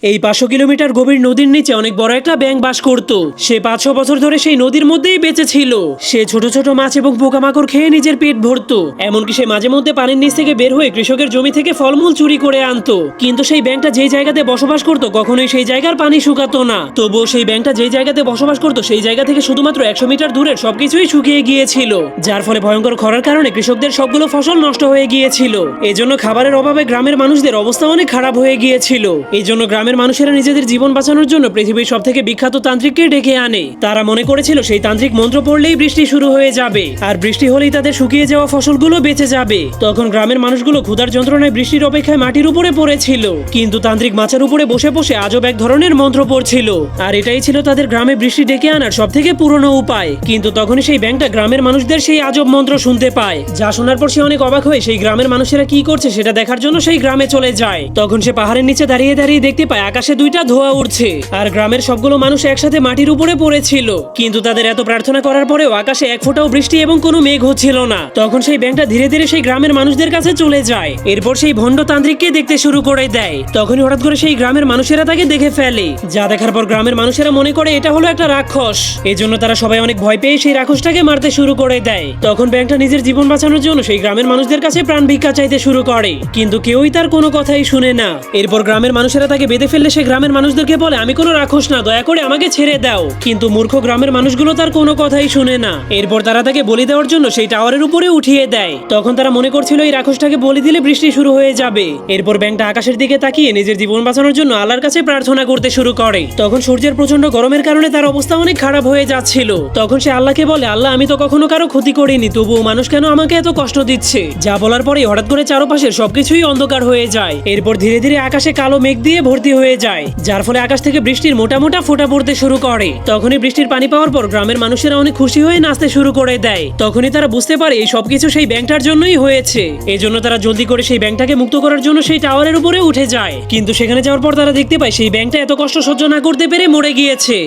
এই 500 কিলোমিটার গভীর নদীর নিচে অনেক বড় একটা ব্যাঙ বাস করত। সে 500 বছর ধরে সেই নদীর মধ্যেই বেঁচে ছিল। সে ছোট ছোট মাছ এবং পোকামাকড় খেয়ে নিজের পেট ভরতো। এমনকি সে মাঝে মধ্যে পানির নিচ থেকে বের হয়ে কৃষকের জমি থেকে ফলমূল চুরি করে আনতো। কিন্তু সেই ব্যাঙটা যেই জায়গাতে বসবাস করত কখনোই সেই জায়গার পানি শুকাতো না। তবুও সেই ব্যাঙটা যেই জায়গাতে বসবাস করত সেই জায়গা থেকে শুধুমাত্র 100 মিটার দূরের সবকিছুই শুকিয়ে গিয়েছিল, যার ফলে ভয়ঙ্কর খরার কারণে কৃষকদের সবগুলো ফসল নষ্ট হয়ে গিয়েছিল। এজন্য খাবারের অভাবে গ্রামের মানুষদের অবস্থা অনেক খারাপ হয়ে গিয়েছিল। এই জন্য গ্রামের মানুষেরা নিজেদের জীবন বাঁচানোর জন্য পৃথিবীর সবথেকে বিখ্যাত তান্ত্রিককে ডেকে আনে। তারা মনে করেছিল সেই তান্ত্রিক মন্ত্র পড়লেই বৃষ্টি শুরু হয়ে যাবে, আর বৃষ্টি হলেই তাদের শুকিয়ে যাওয়া ফসলগুলো বেঁচে যাবে। তখন গ্রামের মানুষগুলো ক্ষুধার যন্ত্রণায় বৃষ্টির অপেক্ষায় মাটির উপরে পড়েছিল, কিন্তু তান্ত্রিক মাচার উপরে বসে বসে আজব এক ধরনের মন্ত্র পড়ছিল। আর এটাই ছিল তাদের গ্রামে বৃষ্টি ডেকে আনার সবথেকে পুরনো উপায়। কিন্তু তখনই সেই ব্যাঙটা গ্রামের মানুষদের সেই আজব মন্ত্র শুনতে পায়, যা শোনার পর সে অনেক অবাক হয়ে সেই গ্রামের মানুষেরা কি করছে সেটা দেখার জন্য সেই গ্রামে চলে যায়। তখন সে পাহাড়ের নিচে দাঁড়িয়ে দাঁড়িয়ে দেখতে পায় আকাশে দুইটা ধোঁয়া উঠছে, আর গ্রামের সবগুলো মানুষ একসাথে মাটির উপরে পড়েছিল। কিন্তু তাদের এত প্রার্থনা করার পরেও আকাশে এক ফোঁটাও বৃষ্টি এবং কোনো মেঘ হচ্ছিল না। তখন সেই ব্যাঙটা ধীরে ধীরে সেই গ্রামের মানুষদের কাছে চলে যায়। এরপর সেই ভণ্ড তান্ত্রিককে দেখতে শুরু করে দেয়। তখনই হঠাৎ করে সেই গ্রামের মানুষেরা তাকে দেখে ফেলে, যা দেখার পর গ্রামের মানুষেরা মনে করে এটা হলো একটা রাক্ষস। এজন্য তারা সবাই অনেক ভয় পেয়ে সেই রাক্ষসটাকে মারতে শুরু করে দেয়। তখন ব্যাঙটা নিজের জীবন বাঁচানোর জন্য সেই গ্রামের মানুষদের কাছে প্রাণ ভিক্ষা চাইতে শুরু করে, কিন্তু কেউই তার কোনো কথাই শুনে না। এরপর গ্রামের মানুষেরা তাকে বেঁধে ফেললে সে গ্রামের মানুষদেরকে বলে, আমি কোনো রাক্ষস না, দয়া করে আমাকে ছেড়ে দাও। কিন্তু মূর্খ গ্রামের মানুষগুলো তার কোনো কথাই শুনে না। এরপর তারা তাকে বলি দেওয়ার জন্য সেই টাওয়ারের উপরে উঠিয়ে দেয়। তখন তারা মনে করছিল এই রাক্ষসটাকে বলি দিলে বৃষ্টি শুরু হয়ে যাবে। এরপর ব্যাঙটা আকাশের দিকে তাকিয়ে নিজের জীবন বাঁচানোর জন্য আল্লাহর কাছে প্রার্থনা করতে শুরু করে। তখন সূর্যের প্রচন্ড গরমের কারণে তার অবস্থা অনেক খারাপ হয়ে যাচ্ছিল। তখন সে আল্লাহকে বলে, আল্লাহ, আমি তো কখনো কারো ক্ষতি করিনি, তবুও মানুষ কেন আমাকে এত কষ্ট দিচ্ছে? যা বলার পরে হঠাৎ করে চারপাশের সবকিছুই অন্ধকার হয়ে যায়। এরপর ধীরে ধীরে আকাশে কালো মেঘ দিয়ে ভর্তি হয়ে যায়, যার ফলে আকাশ থেকে বৃষ্টির মোটা মোটা ফোঁটা পড়তে শুরু করে। তখনই বৃষ্টির পানি পাওয়ার পর গ্রামের মানুষেরা অনেক খুশি হয়ে নাচতে শুরু করে দেয়। তখনই তারা বুঝতে পারে এই সবকিছু সেই ব্যাঙটার জন্যই হয়েছে। এজন্য তারা জলদি করে সেই ব্যাঙটাকে মুক্ত করার জন্য সেই টাওয়ারের উপরে উঠে যায়। কিন্তু সেখানে যাওয়ার পর তারা দেখতে পায় সেই ব্যাঙটা এত কষ্ট সহ্য না করতে পেরে মরে গিয়েছে।